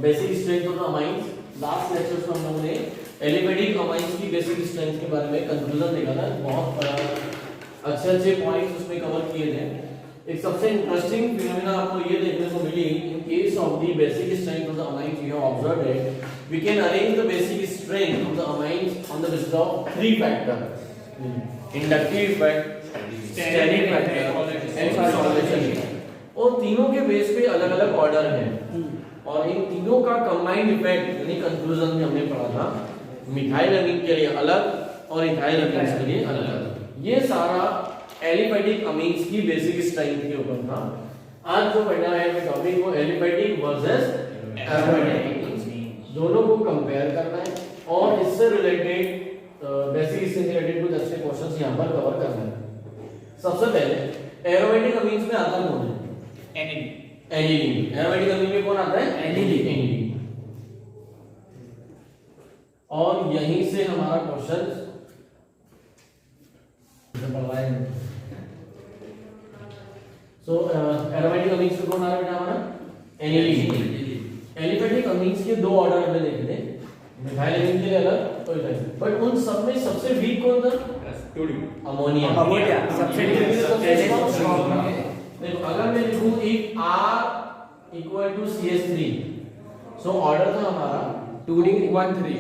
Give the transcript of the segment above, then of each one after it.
Basic strength of the amines. Last lecture में हम लोगों ने एलिफेटिक अमाइंस की बेसिक स्ट्रेंथ के बारे में कंक्लूजन देखा था। बहुत अच्छे पॉइंट्स उसमें कवर किए थे। एक सबसे इंटरेस्टिंग फिनोमेना आपको ये देखने को मिली, in case of the basic strength of the amines you have observed it, we can arrange the basic strength of the amines on the basis of three factor: inductive effect, static factor and solvation. और तीनों के base पे अलग-अलग order है और इन तीनों का combined effect यानी कंक्लूजन में हमने पढ़ा था मिथाइल अमीन के लिए अलग और इथाइल अमीन के लिए अलग। ये सारा एलिफेटिक अमीन्स की बेसिक स्ट्रेंथ के ऊपर था। आज जो पढ़ना है टॉपिक वो एलिफेटिक वर्सेस एरोमेटिक अमीन्स, दोनों को कंपेयर करना है और इससे रिलेटेड बेसिक से रिलेटेड कुछ अच्छे क्वेश्चंस यहां पर कवर करना है। सबसे पहले एरोमेटिक अमीन्स में आता कौन है? एनिलीन। एरोमेटिक अमीन में कौन आता है? एनिलीन। और यहीं से हमारा क्वेश्चन एरोमेटिक अमीन्स में कौन आ रहा है बेटा हमारा? एनिलीन। एलिफेटिक अमीन्स के दो ऑर्डर हमने देखे थे, मिथाइल अमीन के लिए अलग और इथाइल, बट उन सब में सबसे वीक कौन था? अमोनिया। अमोनिया सबसे देखो, अगर मैं लिखूं if R equal to CH3, so order था हमारा 2 डिग्री 1 3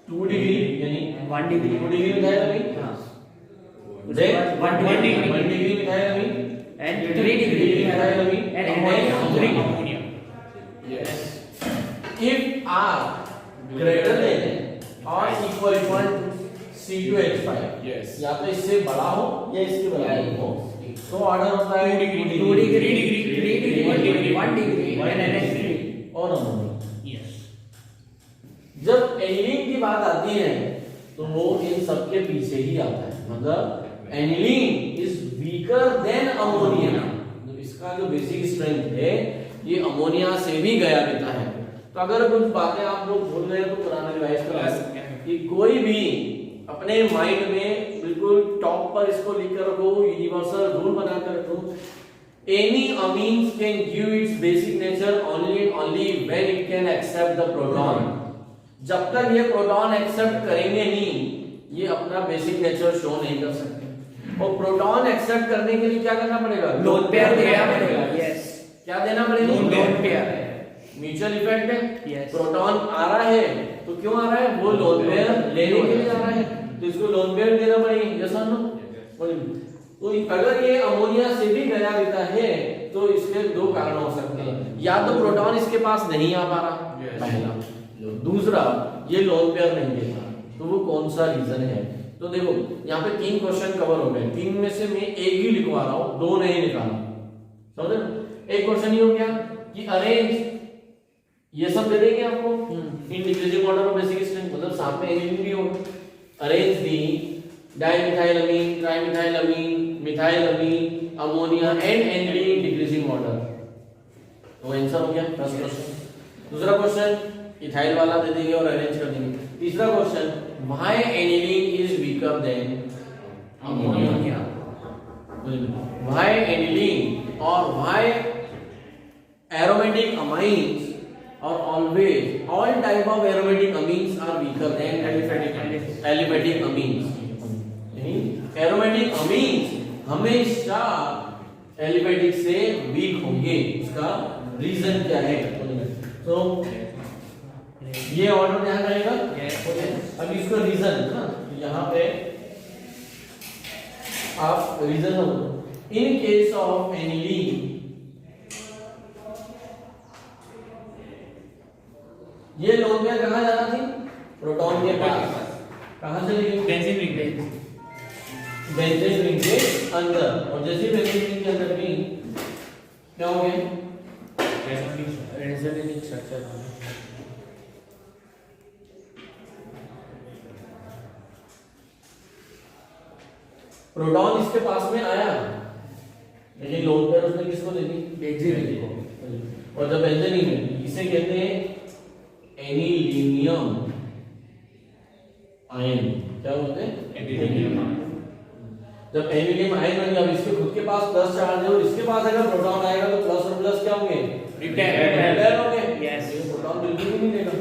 2 डिग्री यानी 1 degree 2 degree methyl amine, then 1 degree methyl amine and 3 degree methyl amine and ammonia. Yes, if R greater than और इक्वल टू C2H5, Yes. या तो इससे बड़ा हो या इसके बराबर हो, तो ऑर्डर होता है 2 degree 3 degree 1 degree and NH3 और अमोनिया। yes जब एनिलीन की बात आती है तो वो इन सब के पीछे ही आता है, मतलब aniline is weaker than ammonia. तो इसका जो बेसिक स्ट्रेंथ है ये अमोनिया से भी गया रहता है। तो अगर कुछ बातें आप लोग भूल गए तो पुराना रिवाइज करा कि कोई भी अपने माइंड में बिल्कुल टॉप पर इसको लिख कर रखो, यूनिवर्सल रूल बना कर रखो, any amines can give its basic nature only when it can accept the proton। जब तक ये प्रोटॉन एक्सेप्ट करेंगे नहीं, ये अपना बेसिक नेचर शो नहीं कर सकते। और प्रोटॉन एक्सेप्ट करने के लिए क्या करना पड़ेगा? लोन पेयर देना पड़ेगा। यस, क्या देना पड़ेगा? Lone pair. म्यूचुअल इफेक्ट है। Yes. प्रोटॉन आ रहा है तो क्यों आ रहा है? वो लोन पेयर लेने के लिए आ रहा है, तो इसको लोन पेयर देना पड़ेगा। यस और नो? तो अगर ये अमोनिया से भी गया रहता है तो इसके दो कारण हो सकते हैं, या तो प्रोटॉन इसके पास नहीं आ पा रहा, पहला, दूसरा ये लोन पेयर नहीं देता। तो वो कौन सा रीजन है? तो देखो यहाँ पे 3 क्वेश्चन कवर हो गए, 3 में से मैं एक ही लिखवा रहा हूँ, 2 नहीं निकाला। समझे? एक क्वेश्चन ये हो गया कि अरेंज, ये सब दे देंगे आपको in decreasing order of basic strength, मतलब साथ में एनिलीन भी होगा। Arrange the dimethyl amine, trimethyl amine, methyl amine, ammonia and aniline decreasing order. तो आंसर हो गया फर्स्ट क्वेश्चन। दूसरा क्वेश्चन इथाइल वाला दे देंगे और अरेंज कर देंगे। तीसरा question why aniline is weaker than ammonia. Why aniline और why aromatic amines are always, all type of aromatic amines are weaker than aliphatic amines। aromatic amines हमेशा aliphatic से वीक होंगे। उसका रीजन क्या है? तो ये ऑर्डर ध्यान रहेगा। अब इसका रीजन ना यहाँ पे आप reason in case of aniline, ये लोन पेयर कहां जाना थी? प्रोटॉन के पास। कहां से लेंगे? बेंजीन रिंग बेंजीन रिंग के अंदर, और जैसे बेंजीन रिंग के अंदर भी क्या हो गया? Resonating structure. प्रोटॉन इसके पास में आया लेकिन लोन पेयर उसने किसको दे दी? बेंजीन रिंग को। और जब बेंजीन रिंग, इसे कहते हैं एनिलीनियम आयन। क्या बोलते हैं? Anilinium ion. जब एनिलीनियम आयन बन गया, अब इसके खुद के पास प्लस चार्ज है और इसके पास अगर प्रोटॉन आएगा तो प्लस और प्लस क्या होंगे? रिपेयर हो गए। Yes. ये प्रोटॉन बिल्कुल भी नहीं देगा।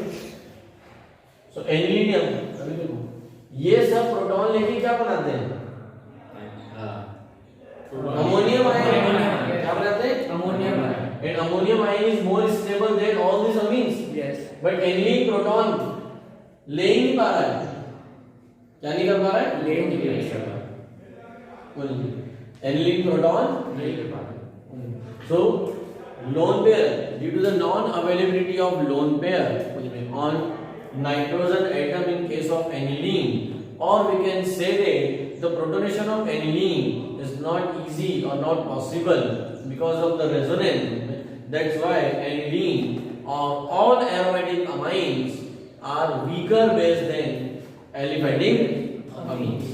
सो एनिलीन अभी देखो ये सब प्रोटॉन लेके क्या बनाते हैं? Ammonium ion. क्या बनाते हैं? Ammonium ion. And ammonium ion is more stable than all these amines. Yes. But aniline proton ले ही नहीं पा रहा है। क्या नहीं कर पा रहा है? ले नहीं कर पा बोलिए। aniline proton नहीं कर पा रहा। so lone pair due to the non availability of lone pair on nitrogen atom in case of aniline, or we can say that the protonation of aniline is not easy or not possible because of the resonance. That's why aniline or all aromatic amines are weaker base than aliphatic amines.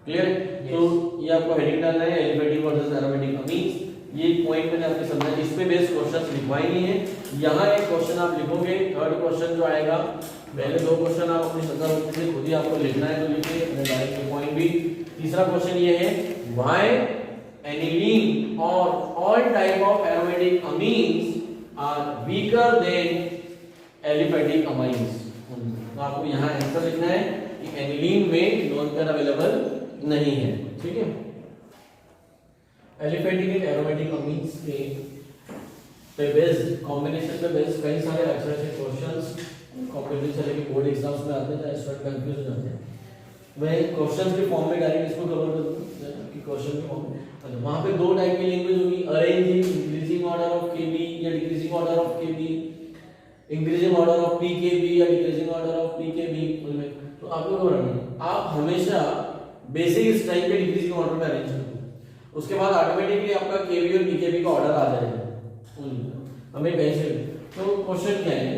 Clear? तो ये आपको heading डालना है aliphatic versus aromatic amines. ये point मैंने आपको समझा, इस पे बेस्ड क्वेश्चंस लिखवाए नहीं है। यहाँ एक क्वेश्चन आप लिखोगे, थर्ड क्वेश्चन जो आएगा, पहले दो क्वेश्चन आप अपनी श्रद्धा भक्ति से खुद ही आपको लिखना है, तो लिखिए अपने डायरेक्ट पॉइंट भी। तीसरा क्वेश्चन ये है व्हाई एनिलीन और all type of aromatic amines are weaker than aliphatic amines. तो आपको यहाँ आंसर लिखना है कि एनिलीन में लोन पेयर अवेलेबल नहीं है। ठीक है, एलिफेटिक एंड एरोमेटिक अमीन्स पे बेस्ड कॉम्बिनेशन पे बेस्ड कई सारे अच्छे अच्छे क्वेश्चंस कॉम्पिटिटिव से लेके बोर्ड एग्जाम्स में आते हैं, स्टूडेंट कंफ्यूज हो जाते हैं। मैं क्वेश्चंस के फॉर्म में डायरेक्ट इसको कवर कर दूं कि क्वेश्चन के फॉर्म में अच्छा वहां पे दो टाइप की लैंग्वेज होगी, अरेंजिंग इंक्रीजिंग ऑर्डर ऑफ केबी या decreasing order of KB, increasing order of pKb या डिक्रीजिंग ऑर्डर ऑफ पीकेबी। तो आपको क्या आप हमेशा बेसिक स्ट्राइक के डिक्रीजिंग ऑर्डर में अरेंज करो, उसके बाद ऑटोमेटिकली आपका केबी और पीकेबी का ऑर्डर आ जाएगा हमें कैसे। तो क्वेश्चन क्या है,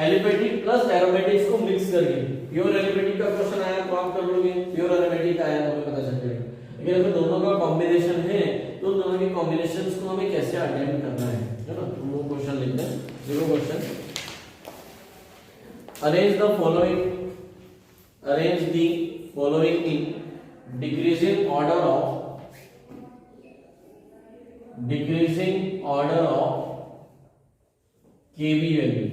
एलिफेटिक प्लस एरोमेटिक्स को मिक्स करके प्योर एलिफेटिक का क्वेश्चन आया तो आप कर लोगे, प्योर एरोमेटिक आया तो हमें पता चल जाएगा। लेकिन अगर दोनों का कॉम्बिनेशन है तो दोनों के कॉम्बिनेशंस को हमें कैसे अटेम्प्ट करना है ना, तो वो क्वेश्चन लिखते हैं। देखो question, arrange the following in decreasing order of kb value,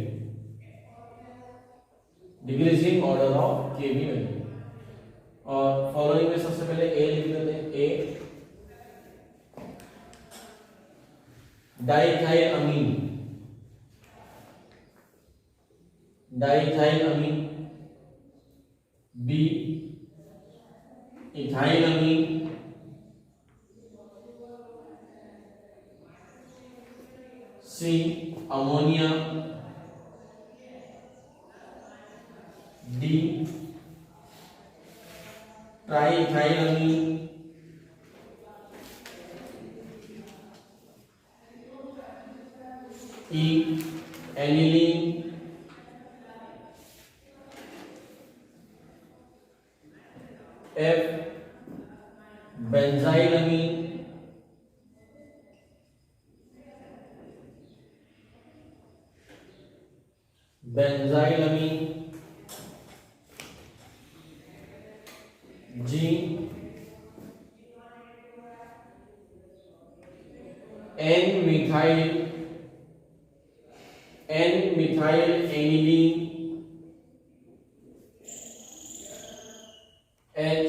decreasing order of KB value. और फॉलोइंग में सबसे पहले ए लिख देते हैं, A diethyl amine, B ethyl amine, C ammonia, D triethyl amine, E aniline, F benzyl amine, G N methyl aniline, H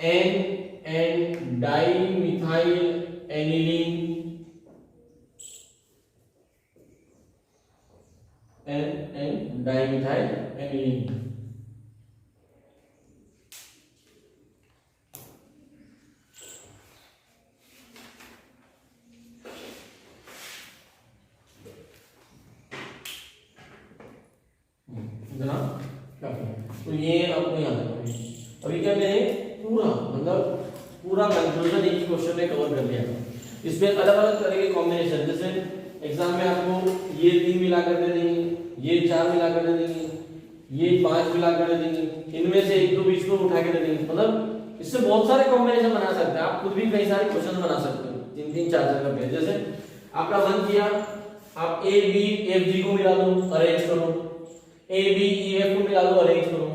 N dimethyl aniline, N dimethyl aniline. तो ये आपको याद रखना। अभी क्या मैंने पूरा कंक्लूजन एक क्वेश्चन में कवर कर लिया। इसमें अलग अलग तरह के कॉम्बिनेशन, जैसे एग्जाम में आपको ये 3 मिला कर दे देंगे, ये 4 मिला कर दे देंगे, ये 5 मिला कर दे देंगे, इनमें से एक दो बीच में उठा के दे देंगे। मतलब इससे बहुत सारे कॉम्बिनेशन बना सकते हैं आप, खुद भी कई सारे क्वेश्चन बना सकते हो 3-3 4-4 करके। जैसे आपका मन किया आप ए बी एफ जी को मिला दो, अरेंज करो, ए बी ई एफ को मिला दो, अरेंज करो,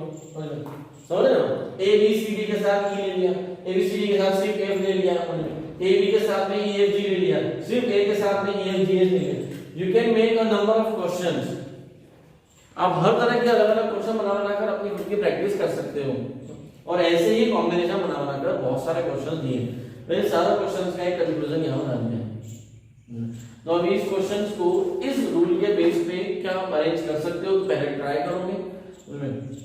समझ रहे हो? ए बी सी डी के साथ ई ले लिया, ए बी सी डी के साथ सिर्फ एफ ले लिया, ए बी के साथ में ई एफ जी ले लिया, सिर्फ ए के साथ में ई एफ जी एच नहीं है। You can make a number of questions. आप हर तरह के अलग अलग क्वेश्चन बना बनाकर अपनी खुद की प्रैक्टिस कर सकते हो, और ऐसे ही कॉम्बिनेशन बना बनाकर बहुत सारे क्वेश्चन दिए। मैंने सारे क्वेश्चंस का एक कंक्लूजन यहाँ बना दिया है। तो अभी इस क्वेश्चंस को इस रूल के बेस पे क्या आप अरेंज कर सकते हो, तो पहले ट्राई करोगे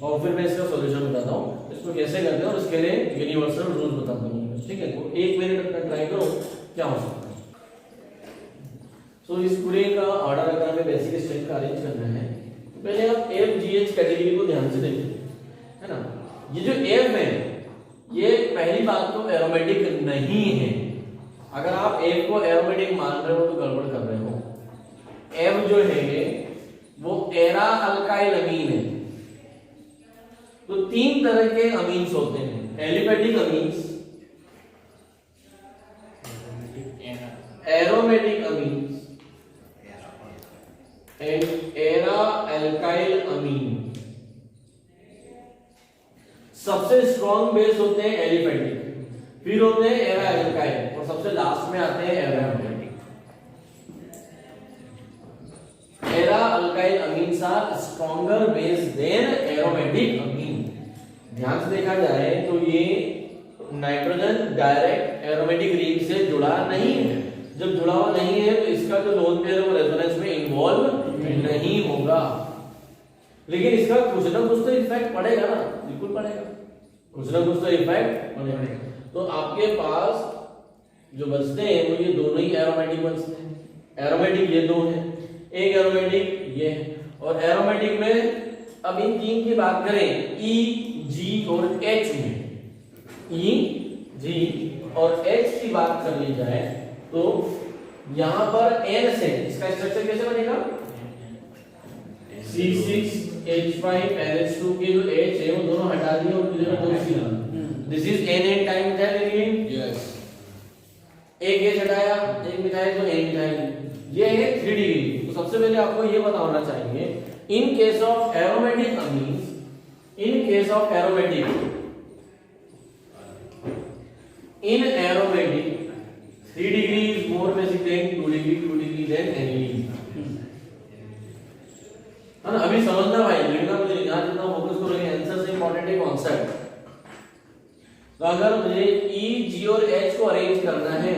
और फिर मैं इसका सॉल्यूशन बताता हूँ इसको कैसे करते हैं, और इसके लिए यूनिवर्सल रूल्स बताता हूँ। ठीक है, तो 1 मिनट अपना ट्राई करो क्या हो सकता है। सो इस पूरे का ऑर्डर अगर हमें बेसिक स्ट्रेंथ का अरेंज करना है, तो पहले आप एफ जी एच कैटेगरी को ध्यान से देखिए, है ना। ये जो एफ है, ये पहली बात तो एरोमेटिक नहीं है। अगर आप एफ को एरोमेटिक मान रहे हो तो गड़बड़ कर रहे हो। एफ जो है वो एरा अल्काइल अमीन है। तो 3 तरह के अमीन्स होते हैं, aliphatic amines, aromatic amines and aralkyl amine. सबसे स्ट्रॉन्ग बेस होते हैं एलिफेटिक, फिर होते हैं एरा अल्काइल, और सबसे लास्ट में आते हैं aromatic. Aralkyl amines are stronger base than aromatic amine. ध्यान से देखा जाए तो ये नाइट्रोजन डायरेक्ट एरोमेटिक रिंग से जुड़ा नहीं है। जब जुड़ा हुआ नहीं है तो इसका जो लोन पेयर है वो रेजोनेंस में इन्वॉल्व नहीं होगा, लेकिन इसका कुछ ना कुछ तो इफेक्ट पड़ेगा ना, बिल्कुल पड़ेगा, कुछ ना कुछ तो इफेक्ट पड़ेगा। तो आपके पास जो बचते हैं वो ये दोनों ही एरोमेटिक बचते हैं। एरोमेटिक ये दो हैं, एक एरोमेटिक ये है, और एरोमेटिक में अब इन 3 की बात करें, ई जी और एच में, ई जी और एच की बात कर ली जाए तो यहां पर N से इसका स्ट्रक्चर कैसे बनेगा, C6H5NH2 के जो H है वो दोनों हटा दिए और इधर 2 C डाल। This is NN time methyl. Yes, एक H हटाया, एक मिथाइल तो N मिथाइल। ये है 3 डिग्री। तो सबसे पहले आपको ये पता होना चाहिए, इन case of aromatic amines, in case of aromatic, in aromatic 3 degree is more basic than 2 degree than aniline, है ना। अभी समझना भाई, लिखना मुझे यहाँ जितना फोकस करोगे आंसर से इंपॉर्टेंट है कॉन्सेप्ट। तो अगर मुझे E, G और H को अरेंज करना है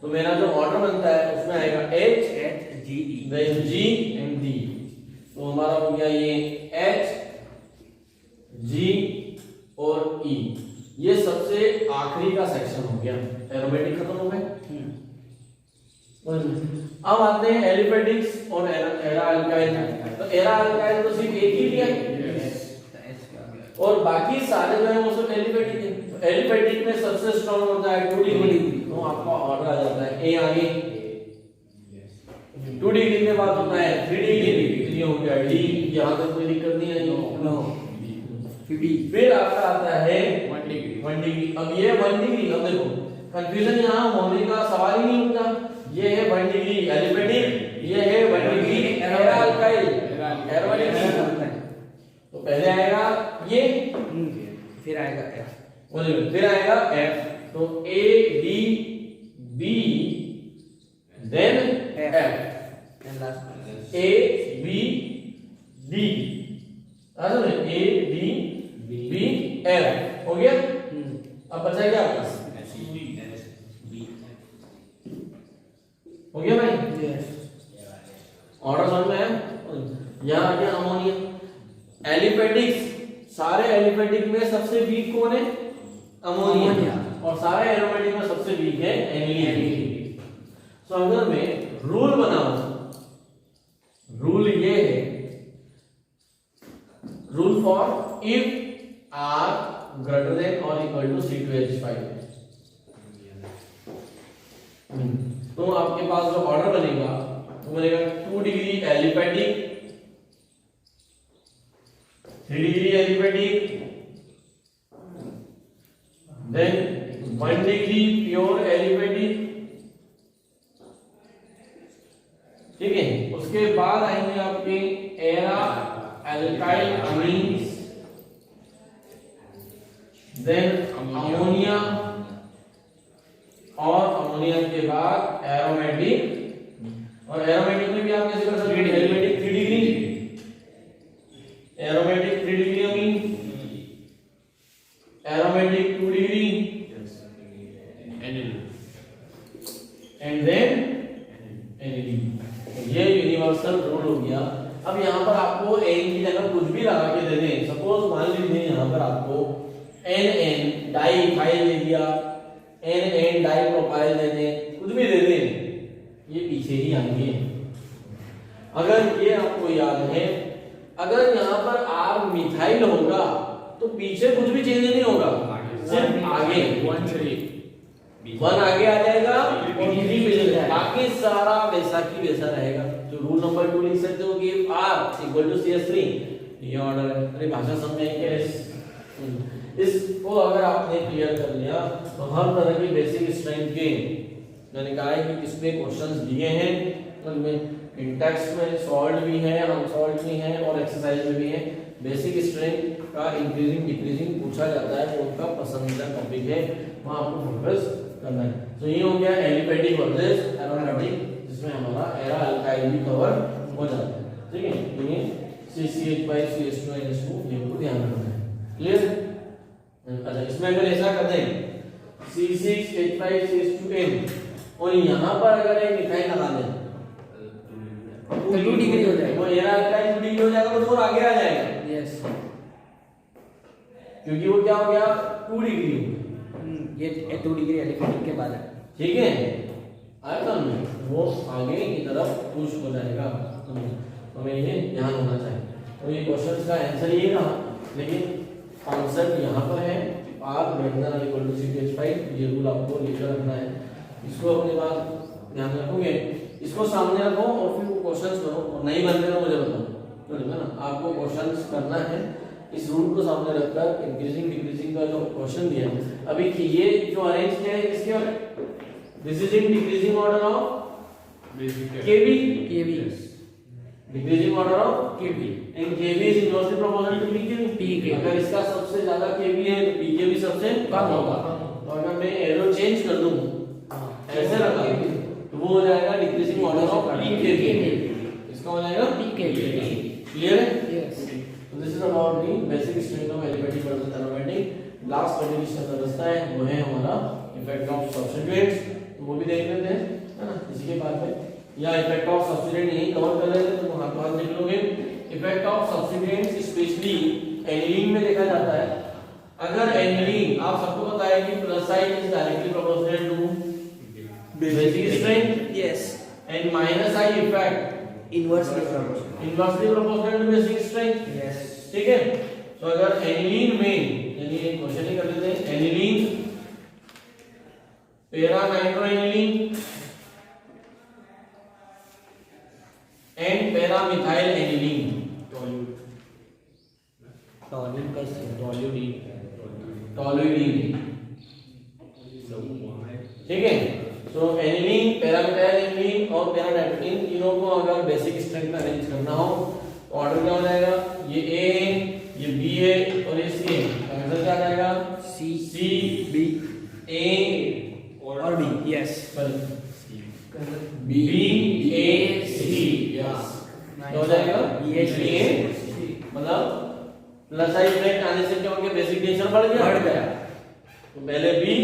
तो मेरा जो ऑर्डर बनता है उसमें आएगा H, G, G and D। तो हमारा हो गया ये H, G और E। ये सबसे आखिरी का सेक्शन हो गया, एरोमेटिक खत्म हो गए। अब आते हैं एलिफेटिक्स और एरा अल्काइल। तो एरा अल्काइल तो सिर्फ एक ही लिया, और बाकी सारे जो है वो सब एलिफेटिक है। तो एलिफेटिक में सबसे स्ट्रॉन्ग होता है 2 डिग्री, तो आपका ऑर्डर आ जाता है ए आगे। 2 डिग्री के बाद होता है 3 डिग्री, ये हो गया डी, यहां तक कोई दिक्कत नहीं है। फिर आपका आता है 1 डिग्री। अब ये 1 डिग्री, अब देखो कंफ्यूजन यहाँ होने का सवाल ही नहीं उठता। ये है 1 डिग्री एलिफेटिक, ये है 1 डिग्री एरा अल्काइल, एरोमेटिक। तो पहले आएगा ये, फिर आएगा F, फिर आएगा F। तो A D B then F, A B D, A D B F हो गया। अब बचा क्या आपका, हो गया भाई। ऑर्डर समझ में है। यहाँ आ गया अमोनिया। एलिफेटिक्स, सारे एलिफेटिक में सबसे वीक कौन है, अमोनिया, और सारे एरोमेटिक में सबसे वीक है एनिलीन। तो अगर मैं रूल बनाऊं, रूल ये है, rule for if R greater than or equal to C2H5, तो आपके पास जो ऑर्डर बनेगा वो बनेगा 2 degree aliphatic, 3 degree aliphatic, then 1 degree pure aliphatic. ठीक है, उसके बाद आएंगे आपके aralkyl amines, then ammonia और aromatic 3 degree amine, aromatic 2 degree, and then aniline. ये यूनिवर्सल रूल हो गया। अब यहाँ पर आपको एन की जगह कुछ भी लगा के दे दें, सपोज मान लीजिए यहाँ पर आपको एन डाई इथाइल दे दिया, एन डाई प्रोपाइल दे दें, कुछ भी दे दें, ये पीछे ही आएंगे। अगर ये आपको याद है, अगर यहाँ पर आर मिथाइल होगा तो पीछे कुछ भी चेंज नहीं होगा, सिर्फ आगे 1 आगे आ जाएगा और 3 पीछे जाएगा, बाकी सारा वैसा की वैसा रहेगा। तो रूल नंबर 2 लिख सकते हो कि R इक्वल टू CS3, ये ऑर्डर है। अरे भाषा समझ क्या इसको अगर आपने क्लियर कर लिया तो हर तरह की बेसिक स्ट्रेंथ के मैंने कहा है कि किसमें क्वेश्चंस दिए हैं, उनमें इन टेक्स्ट में सॉल्व भी है, अनसॉल्व भी है और एक्सरसाइज में भी है। बेसिक स्ट्रेंथ का इंक्रीजिंग डिक्रीजिंग पूछा जाता है, वो उनका पसंदीदा टॉपिक है, वहां आपको फोकस करना है। तो ये हो गया एलिफेटिक वर्सेस एरोमेटिक, जिसमें हमारा एरा अल्काइल भी कवर हो जाता है। ठीक है, ये CCH/CH2NH2 ये को ध्यान रखना है। क्लियर? अच्छा, इसमें अगर ऐसा कर दें C6H5CH2N और यहाँ पर अगर एक मिथाइल लगा दें तो 2 डिग्री हो जाएगा, वो एरा अल्काइल 2 डिग्री हो जाएगा, तो थोड़ा आगे आ जाएगा। यस, क्योंकि वो क्या हो गया 2 डिग्री, ये 2 डिग्री एलिफेटिक के बाद है। ठीक है, आया में वो आगे की तरफ पुश हो जाएगा। तो हमें ये ध्यान होना चाहिए। तो ये क्वेश्चन का आंसर ये रहा, लेकिन कॉन्सेप्ट यहाँ पर है R greater than or equal to CPH5, ये रूल आपको लिखकर रखना है। इसको अपने पास ध्यान रखोगे, इसको सामने रखो और फिर वो क्वेश्चंस करो, और नहीं बनते तो मुझे बताओ, तो ठीक है ना। आपको क्वेश्चंस करना है इस रूल को सामने रखकर, इंक्रीजिंग डिक्रीजिंग का जो क्वेश्चन दिया है अभी कि ये जो अरेंज किया है इसके, this is in decreasing order of KB, decreasing order of KB, and KB is inversely proportional to PK. अगर इसका सबसे ज्यादा केबी है तो पीके भी सबसे कम होगा। तो अगर मैं एरो चेंज कर दूं, ऐसे रखा तो वो हो जाएगा डिक्रीजिंग ऑर्डर ऑफ पीके, इसका हो जाएगा पीके। क्लियर है? यस। तो this is about the basic strength of aliphatic versus aromatic. Last condition व्यवस्था है वो है हमारा इफेक्ट ऑफ सब्स्टिट्यूएंट्स, तो वो भी देख लेते हैं, है ना। इसी के बाद में या इफेक्ट ऑफ सब्स्टिट्यूएंट नहीं कवर कर रहे थे तो हाथ हाथ देख लोगे। Effect of substituents specially aniline में देखा जाता है। अगर एनिलीन, आप सबको पता है कि plus sign is directly proportional to basic strength, yes, and minus I effect inversely proportional to basic strength. Yes, ठीक है। तो अगर एनिलीन में, यानी एक क्वेश्चन ही कर लेते हैं, aniline para nitroaniline and para methyl aniline, toluene का टॉलुइडीन। ठीक है। तो एनिलीन, पैरा मिथाइल एनिलीन और पैरा नाइट्रोएनिलीन, तीनों को अगर बेसिक स्ट्रेंथ में अरेंज करना हो तो ऑर्डर क्या हो जाएगा, ये ए, ये बी है और ये सी है। आंसर क्या आ जाएगा, सी बी ए और डी। यस, बी ए सी, यस, क्या हो जाएगा बी ए सी। मतलब प्लस आई इफेक्ट आने से क्या हो गया, बेसिक टेंशन बढ़ गया। तो पहले बी,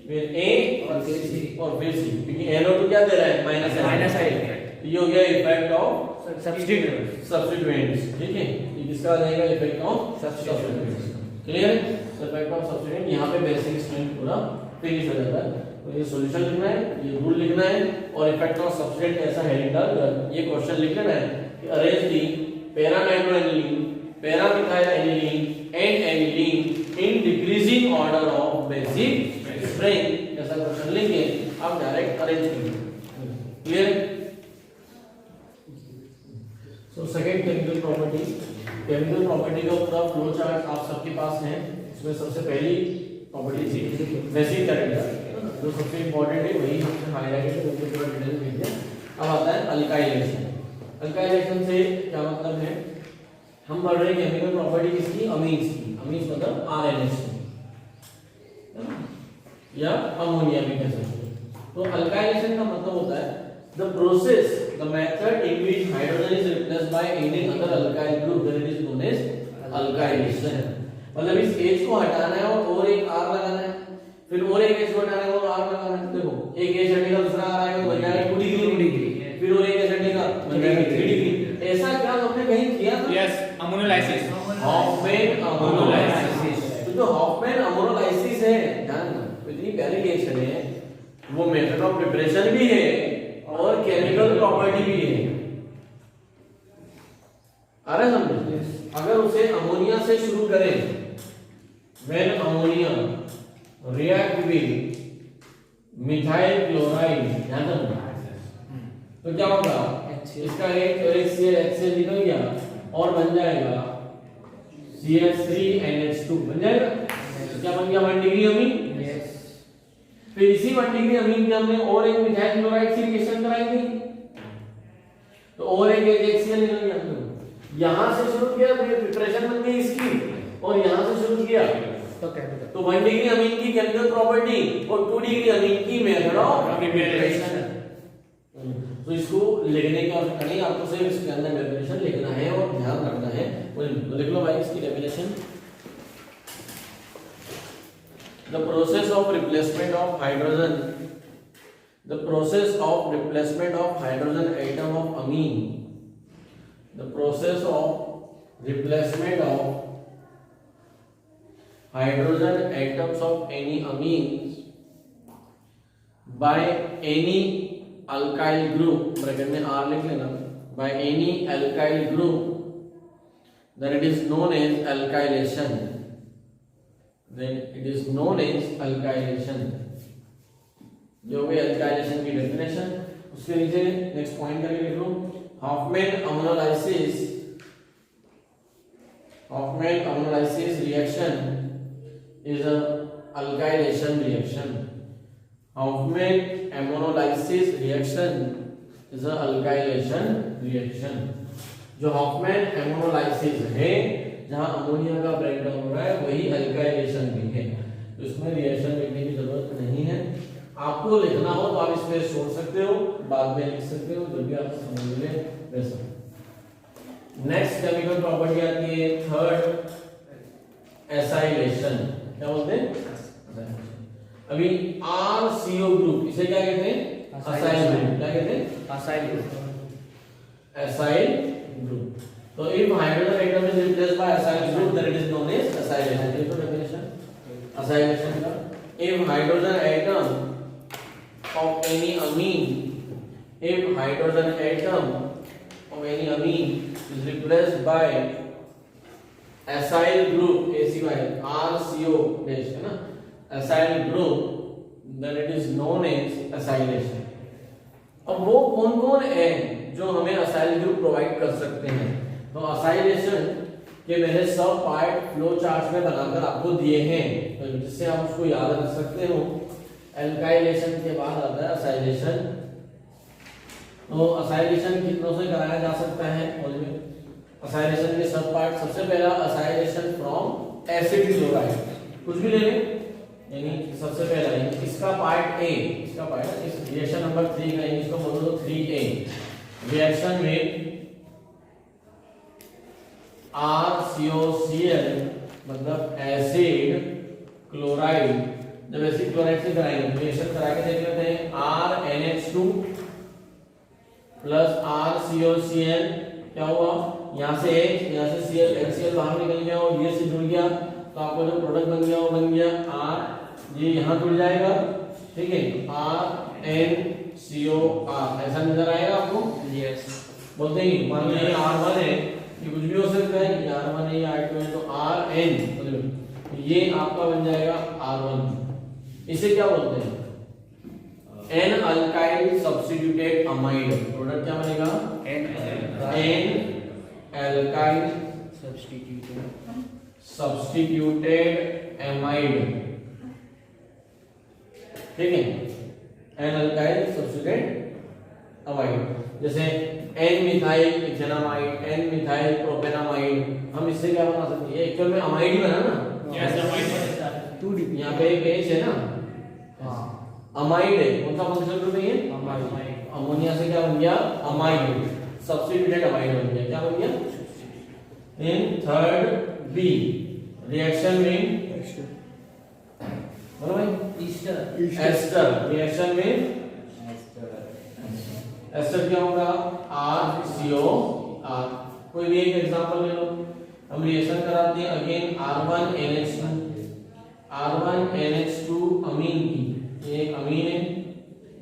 फिर ए और फिर सी, क्योंकि NO2 क्या दे रहा है, माइनस आई। ये हो गया इफेक्ट ऑफ सब्स्टिट्यूएंट्स। ठीक है, ये किसका आ जाएगा, इफेक्ट ऑफ सब्स्टिट्यूएंट्स। क्लियर है? इफेक्ट ऑफ सब्स्टिट्यूएंट, यहाँ पे बेसिक स्ट्रेंथ पूरा फिनिश हो जाता है। तो ये सॉल्यूशन लिखना है, ये रूल लिखना है और इफेक्ट ऑफ सब्स्टिट्यूएंट ऐसा हेडिंग डाल ये क्वेश्चन लिख लेना है कि arrange the para nitroaniline, para methyl aniline and aniline in decreasing order of basic strength. ऐसा क्वेश्चन लेंगे आप डायरेक्ट अरेंज करेंगे। Clear? So second chemical property, chemical property का पूरा फ्लो चार्ट आप सबके पास है। इसमें सबसे पहली प्रॉपर्टी थी बेसिक कैरेक्टर, जो सबसे इंपॉर्टेंट है वही हमने हाईलाइटेड है, उसको पूरा डिटेल में दिया। अब आता है अल्काइलेशन। अल्काइलेशन से क्या मतलब है, हम पढ़ रहे हैं केमिकल प्रॉपर्टी किसकी, अमीन्स की। अमीन्स मतलब RNA या अमोनिया भी कह सकते हैं। तो अल्काइलेशन का मतलब होता है the process, the method in which hydrogen is replaced by any other alkyl group that is known as alkylation. मतलब इस H को हटाना है और एक R लगाना है, फिर और एक H को हटाना है और R लगाना है। देखो एक H हटेगा दूसरा R आएगा तो बन जाएगा 2 डिग्री, फिर और एक H हटेगा बन जाएगा 3 डिग्री। ऐसा क्या हमने कहीं किया था? Yes, ammonolysis, Hofmann ammonolysis. तो जो हॉफमैन अमोनोलाइसिस है, ध्यान रखना, इतनी प्यारी रिएक्शन है, वो मेथड ऑफ प्रिपरेशन भी है और केमिकल प्रॉपर्टी भी है। आ रहा है समझ? अगर उसे अमोनिया से शुरू करें, when ammonia react with methyl chloride, ध्यान रखना, तो क्या होगा? इसका एक HCl निकल गया और बन जाएगा CH3NH2 बन जाएगा। तो क्या बन गया? 1 डिग्री अमीन। यस। फिर इसी 1 डिग्री अमीन के हमने और एक मिथाइल क्लोराइड से रिएक्शन कराई थी, तो और एक HCl निकल गया। यहां से शुरू किया, प्रिपरेशन बन गई इसकी, और यहां से शुरू किया तो 1 डिग्री अमीन की केमिकल प्रॉपर्टी और 2 डिग्री अमीन की मेथड ऑफ प्रिपरेशन। तो इसको लिखने की आवश्यकता नहीं, आपको सिर्फ इसके अंदर डेफिनेशन लिखना है और ध्यान रखना है। तो लिख लो भाई इसकी definition. The process of replacement of hydrogen, the process of replacement of hydrogen atom of amine, the process of replacement of hydrogen atoms of any amines by any alkyl group, bracket में R लिख लेना, by any alkyl group, then it is known as alkylation, then it is known as alkylation। जो भी alkylation की definition, उसके नीचे next point करके लिख लो, Hofmann ammonolysis, Hofmann ammonolysis reaction is a alkylation reaction. Hofmann ammonolysis reaction is a alkylation reaction। जो Hoffmann एमोनोलाइसिस है, जहां अमोनिया का ब्रेकडाउन हो रहा है, वही अल्काइलेशन भी है। तो इसमें रिएक्शन लिखने की जरूरत नहीं है। आपको लिखना हो तो आप इसमें छोड़ सकते हो, बाद में लिख सकते हो, जब भी आप समझ ले वैसा। नेक्स्ट केमिकल प्रॉपर्टी आती है थर्ड, एसाइलेशन। क्या बोलते हैं? अभी RCO ग्रुप, इसे क्या कहते हैं? Acyl group. क्या कहते हैं? Acyl group. Acyl group. तो if hydrogen atom is replaced by acyl group, then it is known as acylation. देखो डेफिनेशन असाइलेशन का, if hydrogen atom of any amine, if hydrogen atom of any amine is replaced by acyl group ACY RCO dash है ना, acyl group, then it is known as acylation। अब वो कौन कौन है जो हमें acyl group प्रोवाइड कर सकते हैं? तो acylation के मैंने सब पार्ट फ्लो चार्ट में बनाकर आपको दिए हैं, तो जिससे आप उसको याद रख सकते हो। alkylation के बाद आता है acylation। तो acylation कितनों से कराया जा सकता है? असाइलेशन के सब पार्ट, सबसे पहला असाइलेशन फ्रॉम एसिड क्लोराइड, कुछ भी ले लें, यानी सबसे पहला है इसका पार्ट ए, इसका पार्ट इस रिएक्शन नंबर 3 का, इसको बोल दो 3A। रिएक्शन में RCOCl मतलब एसिड क्लोराइड, जब एसिड क्लोराइड से कराएंगे रिएक्शन करा के देख लेते हैं, RNH2 प्लस RCOCl, क्या हुआ? यहाँ से HCl बाहर निकल गया और ये से जुड़ गया, तो आपको जो प्रोडक्ट बन गया वो बन गया R, ये यहाँ जुड़ जाएगा, ठीक है, RNCOR ऐसा नजर आएगा आपको? यस। बोलते ही मान लो ये R1 है, ये कुछ भी हो सकता है, ये R1 है, ये R2 है, तो RN, तो ये आपका बन जाएगा R1। इसे क्या बोलते हैं? N alkyl substituted amide. Product क्या बनेगा? N अल्काइल सब्स्टिट्यूटेड एमाइड, ठीक है, N अल्काइल सब्स्टिट्यूटेड अमाइड। जैसे N methyl ethanamide, N methyl propanamide, हम इससे क्या बना सकते हैं? एक्चुअल में अमाइड ही बना ना, यस, अमाइड 2D, यहाँ पे एक H है ना, हाँ अमाइड है, कौन सा फंक्शनल ग्रुप है ये? अमाइड। अमोनिया से क्या बन गया? अमाइड, सब्स्टिट्यूटेड अमाइड बन गया। क्या बन गया? इन थर्ड बी रिएक्शन में बोलो भाई एस्टर रिएक्शन में एस्टर क्या होगा RCOR। कोई भी एक एग्जांपल ले लो, हम रिएक्शन कराते हैं अगेन R1NH2 अमीन की, ये एक अमीन है,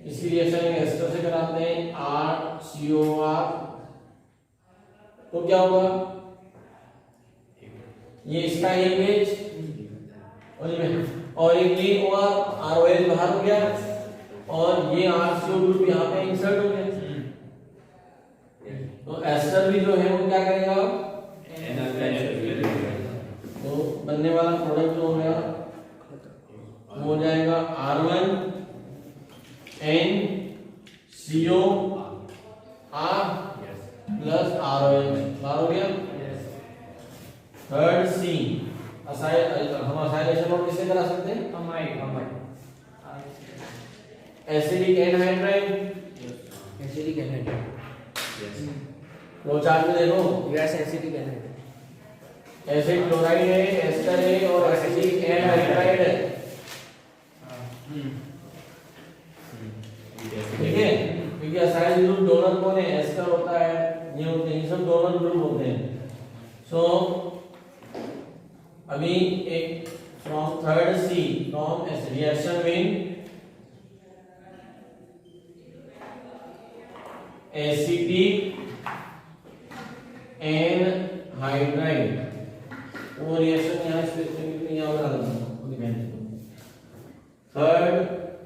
इसकी रिएक्शन एस्टर से कराते हैं RCOR। तो क्या होगा, ये इसका एक एच और एक ये ROH बाहर हो गया और ये RCO ग्रुप यहाँ पे इंसर्ट हो गया। तो एस्टर भी जो है वो क्या करेगा, तो बनने वाला प्रोडक्ट जो होगा वो हो जाएगा R1NCOR प्लस ROH बाहर हो गया। थर्ड सी हम असाइलेशन और किससे करा सकते हैं, acidic anhydride. Acidic anhydride flow chart में देखो, yes acidic anhydride, acid chloride है, एस्टर है और एसिडिक एनहाइड्राइड है। ठीक है, क्योंकि असाइल ग्रुप डोनर कौन है, एस्टर होता है, ये होते हैं, ये सब डोनर ग्रुप होते हैं। सो अभी एक from third C from reaction with acetic anhydride, वो रिएक्शन यहाँ स्पेसिफिक यहाँ बता दूंगा। थर्ड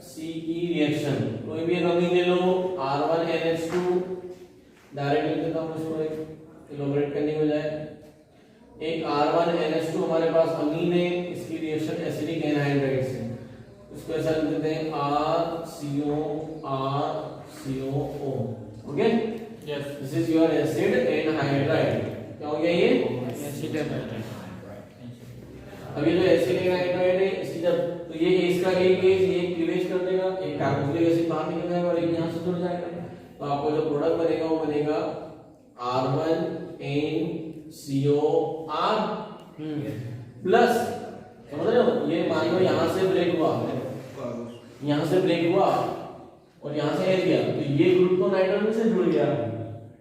सी की रिएक्शन, कोई भी एक अमीन ले लो R1NH2, डायरेक्ट लिख देता हूँ इसको एक इलैबोरेट करने के बजाय। एक R1NH2 हमारे पास अमीन है, इसकी रिएक्शन एसिडिक एनहाइड्राइड से, इसको ऐसा लिख देते हैं RCOO। Okay, yes this is your acid anhydride. क्या हो गया ये एसिड एनहाइड्राइड। अभी जो एसिड एनहाइड्राइड है इसकी जब तो ये इसका एक एज ये क्लीवेज कर देगा, एक कार्बोक्सिलिक एसिड बाहर निकल जाएगा और एक यहां से जुड़ जाएगा। तो आपको जो प्रोडक्ट बनेगा वो बनेगा R1NCOR प्लस, समझ रहे हो, ये मान लो यहां से ब्रेक हुआ, यहां से ब्रेक हुआ और यहां से H गया, तो ये ग्रुप तो नाइट्रोजन से जुड़ गया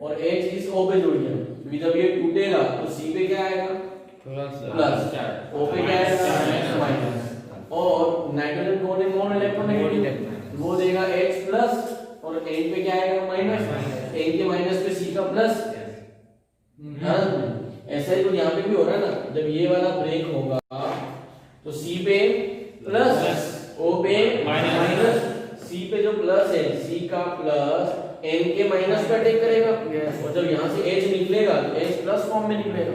और H इस O पे जुड़ गया। तो जब ये टूटेगा तो C पे क्या आएगा, प्लस, O पे क्या आएगा, माइनस, और नाइट्रोजन कौन है, नॉन इलेक्ट्रोनेगेटिव, वो देगा H प्लस और N पे क्या आएगा, माइनस, N के माइनस पे C का प्लस। ऐसा ही तो यहाँ पे भी हो रहा है ना, जब ये वाला ब्रेक होगा तो C पे प्लस, O पे माइनस, C पे जो प्लस है C का प्लस N के माइनस का टेक करेगा और जब यहाँ से H निकलेगा तो H प्लस फॉर्म में निकलेगा।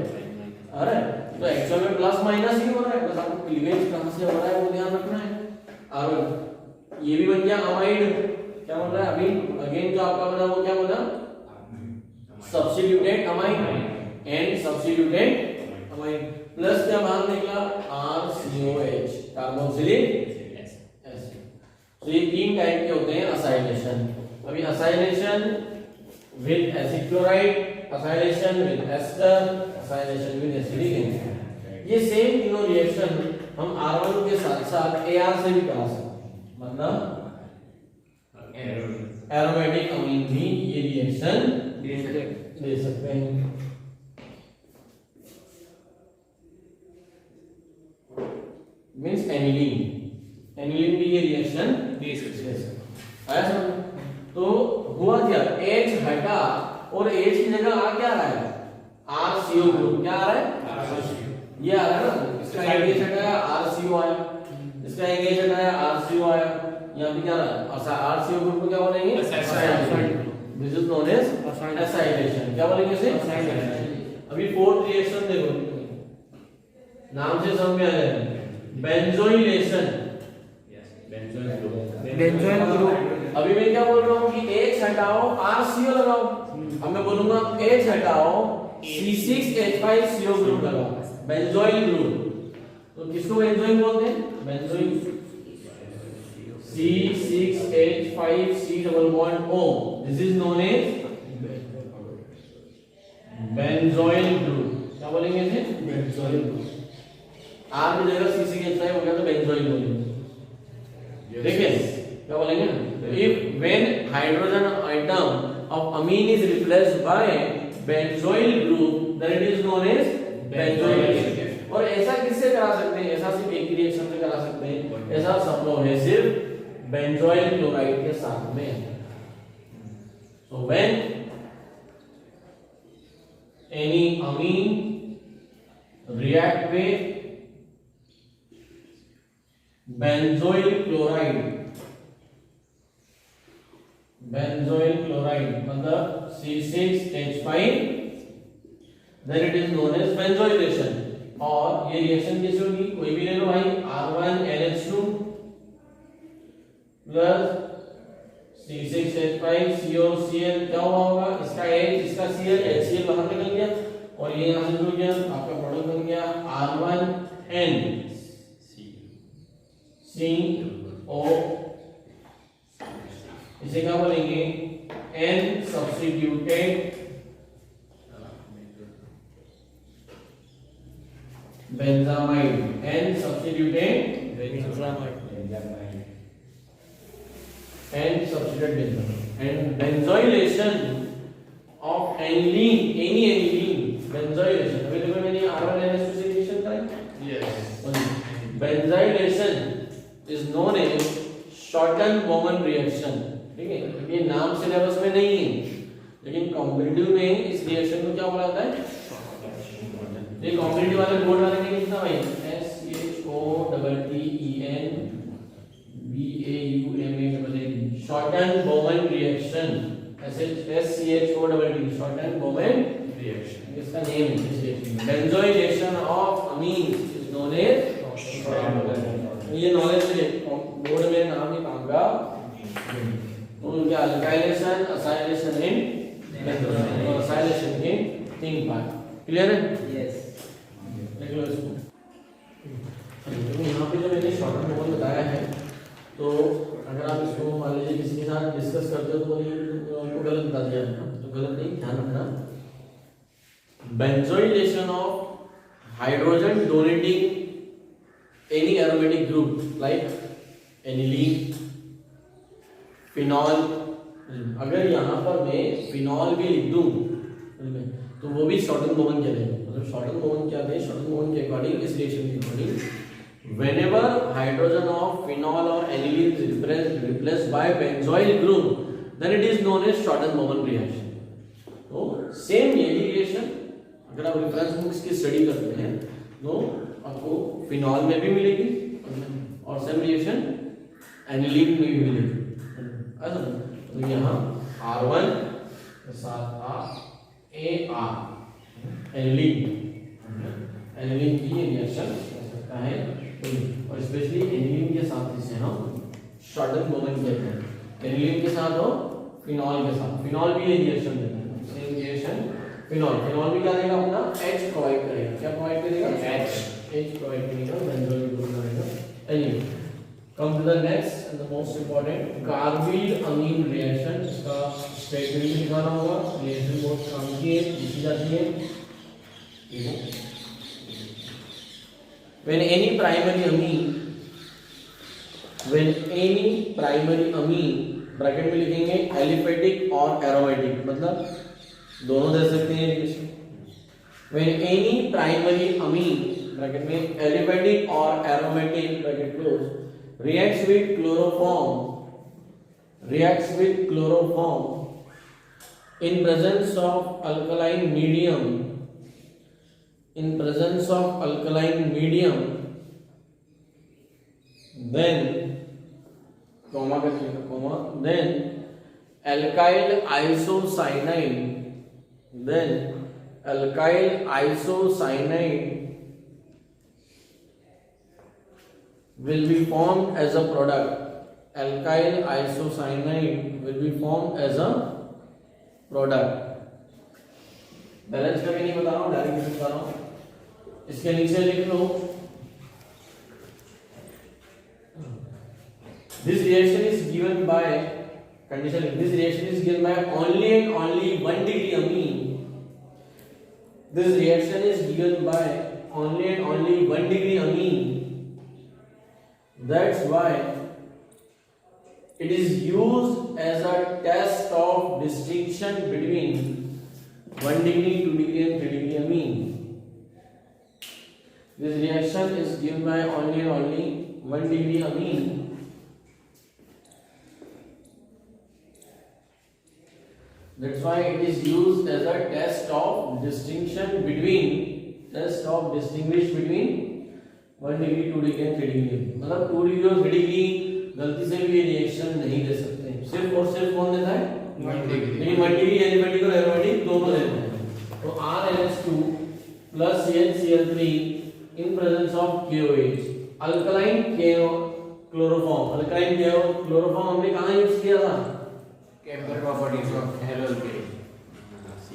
अरे तो एक्चुअल में प्लस माइनस ही हो रहा है, बस आपको क्लीवेज कहाँ से हो रहा है वो ध्यान रखना है। और ये भी बन गया अमाइड, क्या बन रहा है अभी अगेन जो आपका बना वो क्या बना, substituted amide and substituted amide, plus क्या बाहर निकला RCOH कार्बोक्सिलिक एसिड। तो ये तीन टाइप के होते हैं असाइलेशन। अभी acylation with acid chloride, acylation with ester, acylation with acidic anhydride. ये सेम तीनों रिएक्शन हम R1 के साथ साथ AR से भी करा सकते हैं, मतलब एरोमेटिक अमीन भी ये रिएक्शन दे सकते हैं। मींस एनिलीन भी ये रिएक्शन दे सकते हैं। आया समझ? तो हुआ क्या, H हटा और H की जगह आ क्या रहा है, RCO ग्रुप, क्या आ रहा है, ये आ रहा है ना, इसका एक H हटाया RCO आया, इसका एक H हटाया RCO आया, यहाँ पे क्या रहा है RCO ग्रुप को क्या बोलेंगे, this is known as acylation. क्या बोलेंगे इसे, अभी फोर्थ रिएक्शन देखो, नाम से समझ में आ जाएगा, बेंजोइलेशन, बेंजोइल ग्रुप। अभी मैं क्या बोल रहा हूँ कि H हटाओ RCO लगाओ, अब मैं बोलूंगा H हटाओ C6H5CO ग्रुप लगाओ, बेंजोइल ग्रुप। तो किसको बेंजोइल बोलते हैं, benzoyl C6H5C double bond O, this is known as benzoyl group. क्या क्या बोलेंगे इसे? बेंजोइल। आर की जगह CCH5 हो गया तो बेंजोइल बोलेंगे। ठीक है, क्या बोलेंगे? If when hydrogen atom of amine is replaced by benzoyl group then it is known as benzoyl. और ऐसा किससे करा सकते हैं? ऐसा सिर्फ एक रिएक्शन से करा सकते हैं, ऐसा संभव है सिर्फ बेंजोइल क्लोराइड के साथ में। So when any amine react with benzoyl chloride मतलब C6H5 then it is known as benzoylation। और ये रिएक्शन कैसे होगी? कोई भी ले लो भाई, R1NH2 प्लस C6H5 COCl, क्या हुआ होगा? इसका H, इसका Cl, HCl बाहर निकल गया और ये यहां से जुड़ गया, आपका प्रोडक्ट बन गया R1N CO। इसे क्या बोलेंगे? N substituted benzamide. N substituted benzamide. N substituted benzoyl and benzoylation of aniline, any aniline benzoylation। अभी देखो मैंने R1NH2 से रिएक्शन कराई। yes। Benzylation is known as Schotten-Bowman reaction। ठीक है, ये नाम सिलेबस में नहीं है लेकिन कॉम्पिटिटिव में इस रिएक्शन को क्या बोला जाता है? ये कॉम्पिटिटिव वाले बोर्ड वाले ने कितना भाई? SCHOTTENBAUMA Schotten-Bowman reaction। SCHOTT Schotten-Bowman reaction, इसका नेम है इस रिएक्शन में। Benzoylation of amines is known as. ये नॉलेज से बोर्ड में नाम ही काम का उनके अल्काइलेशन, असाइलेशन एंड बेंजोइलेशन और असाइलेशन के 3 पार्ट। क्लियर है? यस। देख लो इसको। तो यहाँ पे जो मैंने शॉर्ट नोट बताया है, तो अगर आप इसको मान लीजिए किसी के साथ डिस्कस करते हो तो उनको गलत बता दिया तो गलत नहीं, ध्यान रखना। Benzoylation of hydrogen donating any aromatic group like aniline, phenol. अगर यहाँ पर मैं फिनॉल भी लिख दूं तो वो भी शॉर्टन-बोवन कहलाएगा। मतलब शॉर्टन-बोवन क्या है? शॉर्टन-बोवन के अकॉर्डिंग, इस रिएक्शन के according, whenever hydrogen of phenol or aniline is replaced by benzoyl group then it is known as Schotten-Bowman reaction। तो सेम यही रिएक्शन अगर आप रेफरेंस बुक्स की स्टडी करते हैं तो आपको फिनॉल में भी मिलेगी और सेम रिएक्शन एनिलीन में भी मिलेगी। ऐसा तो यहाँ R1 के साथ AR एनिलीन की रिएक्शन हो सकता है और स्पेशली एनिलीन के साथ इसे हम शॉर्टन-बोवन कहते हैं। एनिलीन के साथ हो फिनॉल के साथ, फिनॉल भी ये रिएक्शन देता है, सेम रिएक्शन फिनॉल। फिनॉल भी क्या देगा? अपना H प्रोवाइड करेगा। क्या प्रोवाइड करेगा? H प्रोवाइड करेगा, बेंजोइल ग्रुप करेगा aniline. Come to the next and the most important carbylamine reaction. इसका स्टेटमेंट भी दिखाना होगा। रिएक्शन बहुत काम की है, लिखी जाती है। When any primary amine bracket में लिखेंगे एलिफेटिक और एरोमेटिक, मतलब दोनों दे सकते हैं reaction. When any primary amine bracket में एलिफेटिक और aromatic bracket close reacts with chloroform in presence of alkaline medium, then alkyl isocyanide will be formed as a product। Alkyl isocyanide will be formed as a product। Balance करके नहीं बता रहा हूँ, direct बता रहा हूँ। इसके नीचे लिख लो this reaction is given by condition, this reaction is given by only and only 1 degree amine this reaction is given by only and only 1 degree amine. That's why it is used as a test of distinction between 1 degree, 2 degree and 3 degree amine. This reaction is given by only and only 1 degree amine. That's why it is used as a test of distinction between, test of distinguish between 1 degree, 2 degree and 3 degree. मतलब 2 degree और 3 degree गलती से भी ये reaction नहीं दे सकते, सिर्फ और सिर्फ कौन देता है? 1 डिग्री। लेकिन 1 डिग्री एलिमेंटिक और एरोमेटिक दोनों देते हैं। तो RNH2 plus CnCl3 in presence of KOH, alkaline chloroform, alkaline chloroform हमने कहाँ यूज किया था? Chemical properties of haloalkane।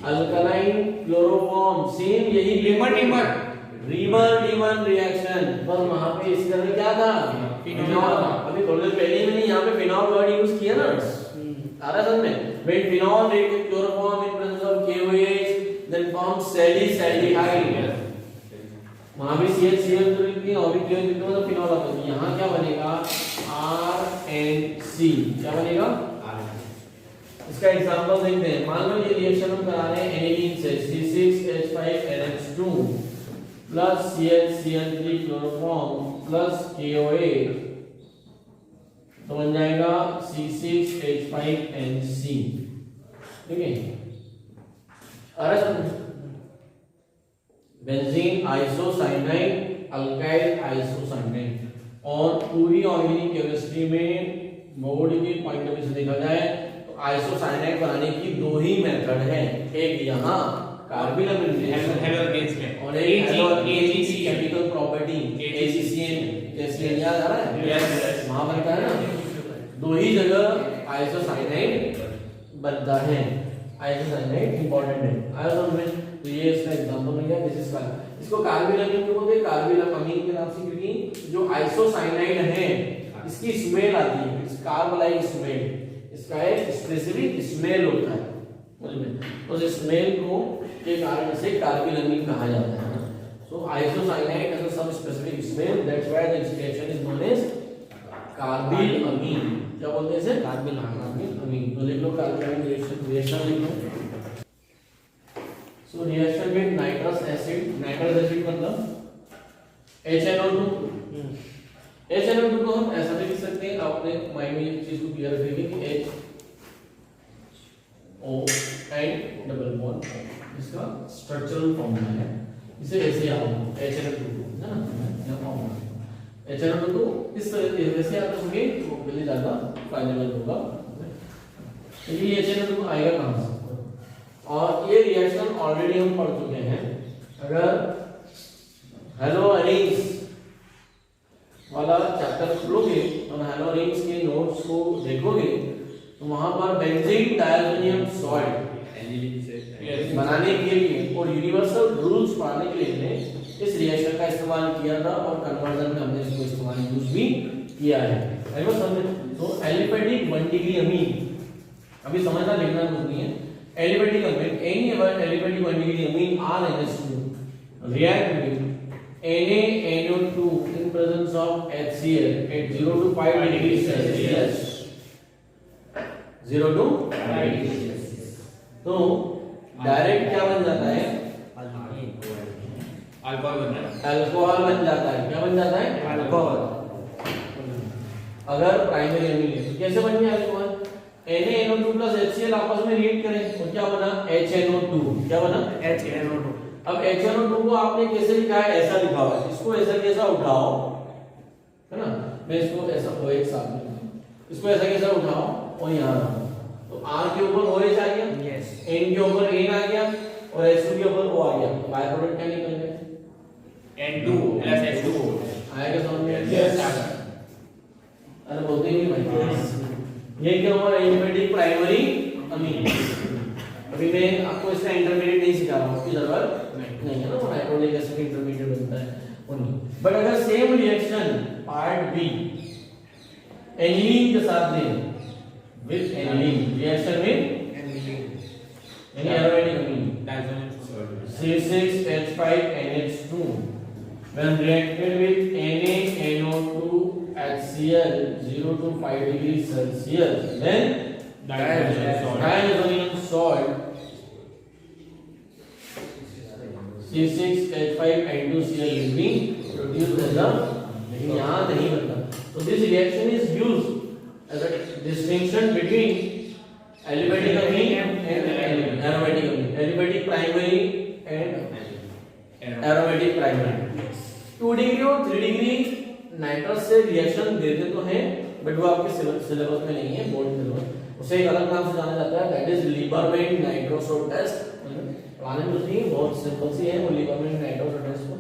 Alkaline chloroform same यही रीमर रिएक्शन, बस वहां पे इसके अंदर क्या था? फिनॉल था। अभी थोड़ी देर पहले ही मैंने यहाँ पे फिनॉल वर्ड यूज किया ना, आ रहा समझ में? When phenol react chloroform in presence of KOH then form salicylaldehyde, वहां भी CHCl की और भी KOH की मतलब फिनॉल आता है। यहाँ क्या बनेगा? RNC, क्या बनेगा? इसका एग्जांपल देखते हैं। मान लो ये रिएक्शन हम करा रहे हैं एनिलीन से, C6H5NH2 plus ClCl3 chloroform plus KOH, तो बन जाएगा C6H5NC। ठीक है, अरे बेंजीन आइसोसाइनाइड, अल्काइल आइसोसाइनाइड। और पूरी ऑर्गेनिक केमिस्ट्री में बोर्ड के पॉइंट ऑफ व्यू से देखा जाए आइसोसाइनाइड बनाने की 2 ही मेथड है, एक यहाँ कार्बिल हेलोअल्केन्स में और एक AGC केमिकल प्रॉपर्टी AGCN, जैसे याद आ रहा है? यस, वहां बनता है ना, 2 ही जगह आइसोसाइनाइड बनता है। आइसोसाइनाइड इंपॉर्टेंट है, आया समझ में? तो ये इसका एग्जांपल हो गया। दिस इज इसको कार्बिल अमीन क्यों बोलते हैं? कार्बिल अमीन के नाम से क्योंकि जो आइसोसाइनाइड है इसकी स्मेल आती है, इस कार्बलाइक स्मेल, इसका एक स्पेसिफिक स्मेल होता है, समझ में? उस स्मेल को के कारण से कार्बिल अमीन कहा जाता है। So isocyanide has a some specific smell, that's why the reaction is known as carbylamine. क्या बोलते हैं इसे? Carbylamine. तो लिख लो कार्बिल रिएक्शन लिख लो। So reaction with nitrous acid, nitrous acid मतलब HNO2। HNO2 को हम ऐसा भी लिख सकते हैं, आपने माइंड में इस चीज को क्लियर रखेंगे कि HO एंड डबल बॉन्ड, इसका स्ट्रक्चरल फॉर्मूला है। इसे ऐसे याद रखो, HNO2 है ना, यह फॉर्मूला HNO2 तो इस तरह से याद रखोगे तो बिल्कुल ज्यादा फायदेमंद होगा। तो ये HNO2 आएगा कहां से? और ये रिएक्शन ऑलरेडी हम पढ़ चुके हैं। अगर हेलोअरीन्स वाला चैप्टर खोलोगे और हेलोअरीन्स के नोट्स को देखोगे तो वहां पर बेंजीन डायज़ोनियम सॉल्ट बनाने के लिए और यूनिवर्सल रूल्स पाने के लिए इस रिएक्शन का इस्तेमाल किया था और कन्वर्जन में हमने इसको इस्तेमाल यूज भी किया है। ऐसा समझे? तो एलिफेटिक 1 डिग्री अमीन, अभी समझना लिखना कुछ नहीं है। Aliphatic Amin, any aliphatic 1 degree amine RNH2 react with NaNO2 in presence of HCl at 0 to 5 degrees Celsius, 0 to 5 degrees Celsius। तो डायरेक्ट क्या बन जाता है? अल्कोहल बन जाता है। अल्कोहल बन जाता है। क्या बन जाता है? अल्कोहल। अगर प्राइमरी अमीन है तो कैसे बन गया अल्कोहल? NaNO2 plus HCl आपस में रिएक्ट करें तो क्या बना? HNO2। क्या बना? HNO2। अब HNO2 को आपने कैसे लिखा है? ऐसा लिखा हुआ है। इसको ऐसा कैसा उठाओ, है ना? मैं इसको ऐसा OH साथ में, इसको ऐसा कैसा उठाओ और यहाँ रखो तो R के ऊपर OH आ गया, यस, N के ऊपर N आ गया और H2 के ऊपर O आ गया। तो बाय प्रोडक्ट क्या निकल गया? N2 plus H2O आएगा समझ में? यस। अरे बोलते ही नहीं भाई, ये क्या हुआ? Aliphatic primary amine. अभी मैं आपको इसका इंटरमीडिएट नहीं सिखा रहा हूं, उसकी जरूरत नहीं है ना, वो नाइट्रोलिक एसिड इंटरमीडिएट बनता है उनकी। बट अगर same reaction part B aniline के साथ दें, with aniline, reaction with aniline यानी aromatic amine, C6H5NH2 when reacted with NaNO2 HCl 0 to 5 degrees Celsius then diazonium salt C6H5N2Cl will be produced as a, लेकिन यहाँ नहीं बनता. So this reaction is used as a distinction between aliphatic amine and aromatic amine, aliphatic primary and aromatic primary. 2 degree और 3 degree nitrous से reaction देते तो हैं, but वो आपके सिलेबस में नहीं है, बोर्ड सिलेबस. उसे एक अलग नाम से जाना जाता है, that is Liebermann nitroso test. Planning तो नहीं, बहुत सिंपल सी है वो लीबरमैन नाइट्रोसो टेस्ट को,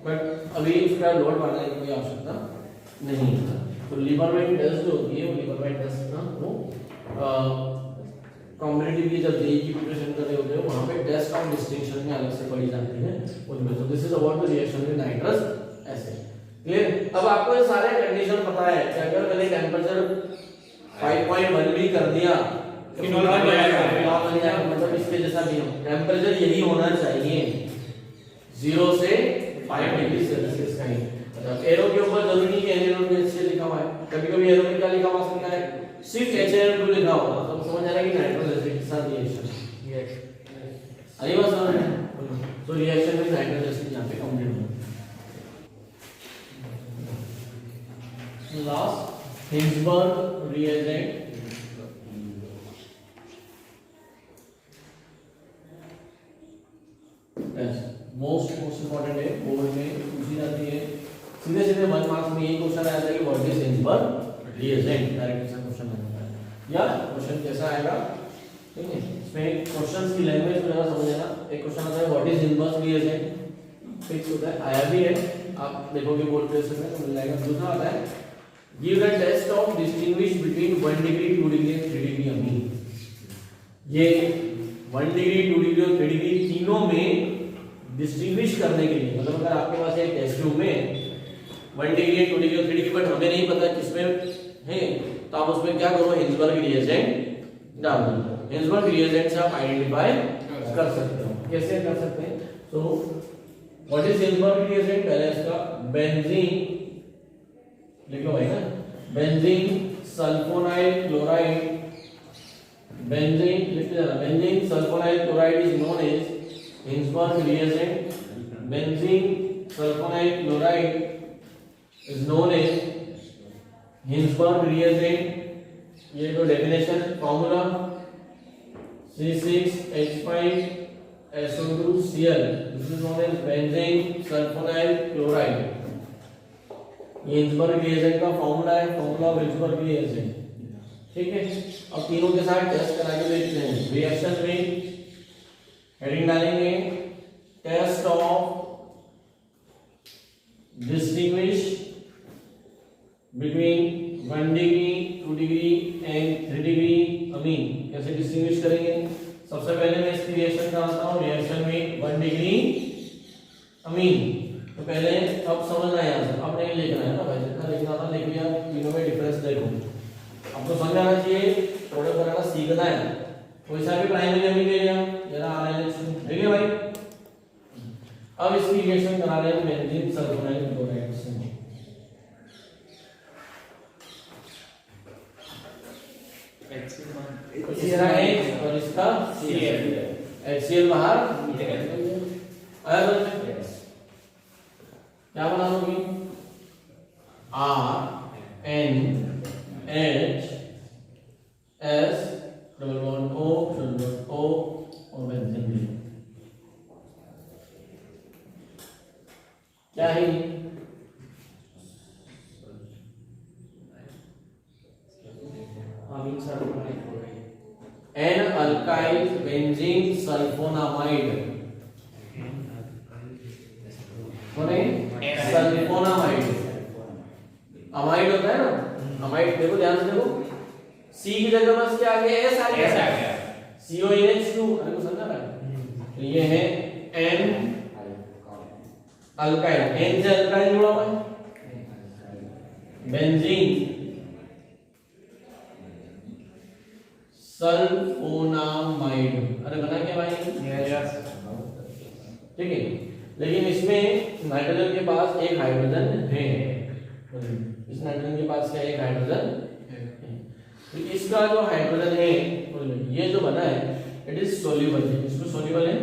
बट अभी उसका लोड बढ़ाने की कोई आवश्यकता नहीं है. तो लीबरमैन टेस्ट जो होती है वो लीबरमैन टेस्ट ना वो कॉम्पिटिटिव की जब जेईई की प्रिपरेशन कर रहे होते हो वहां पे टेस्ट ऑफ डिस्टिंक्शन में अलग से पढ़ी जाती है उसमें. तो this is about the reaction with nitrous acid. Clear. अब आपको ये सारे कंडीशन पता है कि अगर मैंने टेंपरेचर 5.1 भी कर दिया फिनॉल बन जाएगा, मतलब इसके जैसा भी हो. टेंपरेचर यही होना चाहिए 0 से 5 डिग्री सेल्सियस का ही. एरो के ऊपर जरूरी नहीं कि एरो पे से लिखा हुआ है, कभी-कभी एरो में क्या लिखा हुआ सकता है, सिर्फ HNO2 लिखा होगा, तो समझ आ रहा है कि नाइट्रस एसिड के साथ रिएक्शन. यस, आई बात समझ में. तो रिएक्शन विद नाइट्रस एसिड यहां पे कंप्लीट हो. Last Hinsberg reagent. Yes, most important है, बोर्ड में पूछी जाती है सीधे 1 मार्क्स में. यही क्वेश्चन आया था कि what is Hinsberg reagent, direct सा क्वेश्चन आता है. या क्वेश्चन कैसा आएगा, ठीक है, इसमें क्वेश्चंस की लैंग्वेज को जरा समझ लेना. एक क्वेश्चन आता है what is Hinsberg reagent, fix होता है, आया भी है, आप देखोगे बोर्ड पे इसमें तो मिल जाएगा. दूसरा आता है give the test of distinguish between 1 degree 2 degree and 3 degree amine. ये 1 डिग्री 2 डिग्री और 3 डिग्री तीनों में डिस्टिंग्विश करने के लिए, मतलब अगर आपके पास एक टेस्ट ट्यूब में 1 डिग्री 2 डिग्री और 3 डिग्री, बट हमें नहीं पता किसमें है, तो आप उसमें क्या करो, हिंसबर्ग रिएजेंट डाल दो. हिंसबर्ग रिएजेंट से आप आइडेंटिफाई कर सकते हो. कैसे कर सकते हैं? So what is Hinsberg reagent, पहले इसका बेंजीन लिख लो भाई ना, बेंजीन सल्फोनाइल क्लोराइड, बेंजीन लिख लेना, benzene sulfonyl chloride is known as Hinsberg reagent. Benzene sulfonyl chloride is known as Hinsberg reagent. ये तो definition formula C6H5SO2Cl, this is known as benzene sulfonyl chloride. ये Hinsberg reagent का formula है, formula of Hinsberg reagent. ठीक है, अब तीनों के साथ टेस्ट करा के देखते हैं. रिएक्शन में हेडिंग डालेंगे test of distinguish between 1 degree 2 degree and 3 degree amine. कैसे डिस्टिंग्विश करेंगे? सबसे पहले मैं इसकी रिएक्शन कराता हूँ. रिएक्शन में 1 डिग्री अमीन, तो पहले अब समझना है, यहाँ से अब नहीं लिखना है ना भाई, जितना लिखना था लिख लिया. तीनों में डिफरेंस देखो, आपको समझ आना चाहिए, प्रोडक्ट बनाना सीखना है. कोई सा भी प्राइमरी अमीन ले लिया, जरा RNH2, ठीक है भाई. अब इसकी रिएक्शन करा रहे हैं बेंजीन सल्फोनाइल क्लोराइड से. इसका H और इसका Cl, HCl बाहर आया तो क्या बना लोगी, RNHS डबल बॉन्ड O और बेंजीन. क्या है N alkyl benzene sulfonamide. Sulfonamide, amide होता है ना, अमाइड. देखो ध्यान से देखो, C की जगह बस क्या आ गया, S आ गया. CONH2, अरे को समझा ना. तो ये है N अल्काइल, N से अल्काइल जुड़ा हुआ है, बेंजीन सल्फोनामाइड. अरे बना क्या भाई, ठीक है। लेकिन इसमें नाइट्रोजन के पास एक हाइड्रोजन है, इस नाइट्रोजन के पास क्या एक हाइड्रोजन है। तो इसका जो हाइड्रोजन है ये जो बना है इट इज सोल्यूबल, इसमें सोल्यूबल है,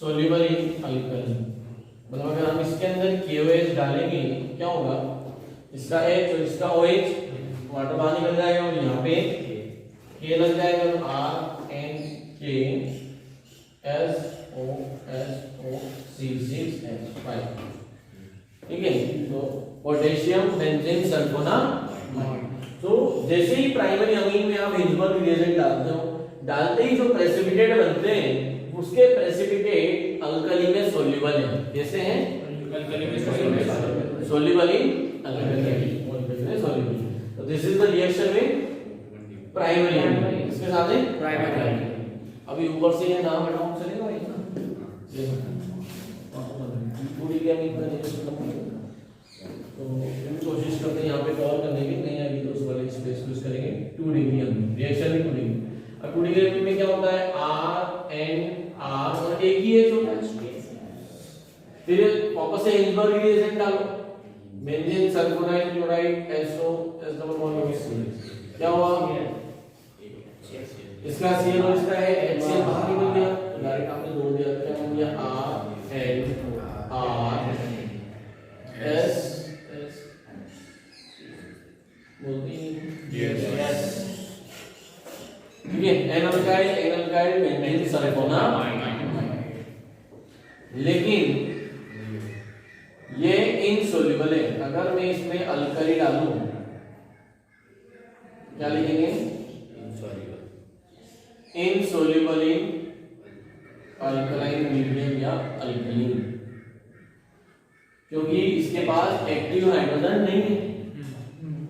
सोल्यूबल इन अल्कली। मतलब अगर हम इसके अंदर KOH डालेंगे क्या होगा, इसका H और इसका OH वाटर बाहर निकल जाएगा और यहाँ पे K लग जाएगा, RNKSO6H5, ठीक है। तो पोटेशियम बेंजीन सल्फोनामाइड। तो जैसे ही प्राइमरी अमीन में आप हिंसबर्ग रिएजेंट डालते हो, डालते ही जो प्रेसिपिटेट बनते हैं उसके प्रेसिपिटेट अल्कली में सोल्यूबल है। कैसे हैं? अल्कली में सोल्यूबल, सोल्यूबल इन अल्कली में सोल्यूबल। तो दिस इज द रिएक्शन में प्राइमरी अमीन, इसके साथ है प्राइमरी अमीन। अभी ऊपर से ये नाम हटाओ चलेगा इतना, ये पूरी के अमीन का रिएक्शन खत्म हो गया। तो कोशिश करते हैं यहाँ पे कवर करने की, नहीं आएगी तो उस वाले स्पेस यूज करेंगे। 2 डिग्री अमीन रिएक्शन में 2 डिग्री। अब 2 डिग्री अमीन में क्या होता है, RNR और एक ही H होता है। फिर वापस से हिंसबर्ग रिएजेंट डालो, benzene sulphonyl chloride SO S double bond, क्या हुआ, इसका Cl और इसका है HCl बाहर निकल गया, तो डायरेक्ट आपने जोड़ दिया, क्या बन गया RNR बोलती यस, ठीक है। एनाल्काइल बेंजीन सल्फोनामाइड, लेकिन ये इनसोल्यूबल है। अगर मैं इसमें अल्कली डालूं क्या लिखेंगे, इनसोल्यूबल इन अल्कलाइन मीडियम या अल्कलीन, क्योंकि इसके पास एक्टिव हाइड्रोजन नहीं है।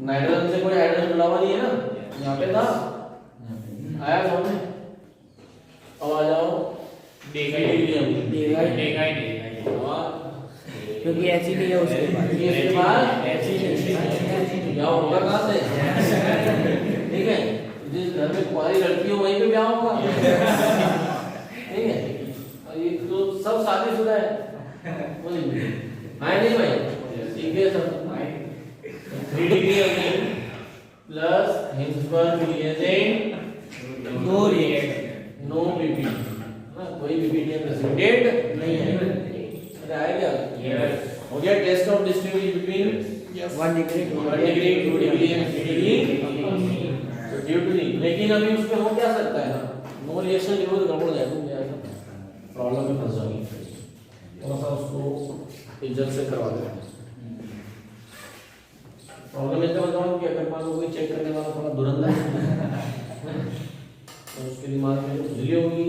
नाइट्रोजन से कोई हाइड्रोजन जुड़ा हुआ नहीं है ना, यहाँ पे था, आया समझ में। अब आ जाओ देगा ही नहीं, क्योंकि ऐसी नहीं है उसके बाद, इसके बाद ऐसी क्या होगा कहाँ से, ठीक है। जिस घर में कुंवारी लड़की हो वहीं पे ब्याह होगा, ठीक है। और ये तो सब शादीशुदा है, बोलिए है नहीं भाई, ठीक है सब। 3 degree amine plus Hinsberg reagent, no react, no BP, कोई बीपी प्रेसिपिटेट नहीं है। आया क्या, हो गया test of distinguish between 1 degree 1 degree 2 degree and 3 degree due to the. लेकिन अभी उसमें हो क्या सकता है ना, नो रिएक्शन लिखो तो गड़बड़ हो जाएगा, प्रॉब्लम में फंस जाओगे। थोड़ा सा उसको इज्जत से करवा देना। प्रॉब्लम इतना बताऊं कि अगर मान लो कोई चेक करने वाला थोड़ा धुरंधर है तो उसके दिमाग में खुजली होगी।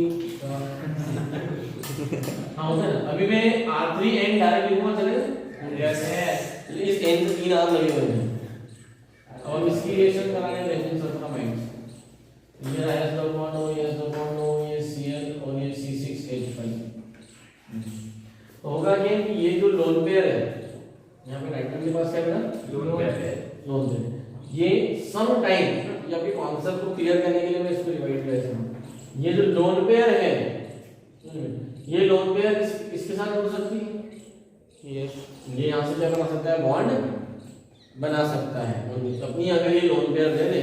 हाँ होता है ना। अभी मैं R3N डायरेक्ट लिखूंगा, चलेगा? यस। इस N से 3 R लगे हुए हैं और इसकी रिएक्शन कराने बेंजीन सल्फोनामाइड, ये S डबल बॉन्ड O, ये S डबल बॉन्ड O, ये Cl और ये C6H5। तो होगा क्या कि ये जो लोन पेयर है, यहाँ पे नाइट्रोजन के पास क्या है ना, लोन पेयर, ये सम टाइम, या फिर कॉन्सेप्ट को क्लियर करने के लिए मैं इसको डिवाइड कर देता हूँ। ये जो लोन पेयर है, ये लोन पेयर इसके साथ जुड़ सकती है, ये यहाँ से क्या बना सकता है, बॉन्ड बना सकता है अपनी। अगर ये लोन पेयर दे दे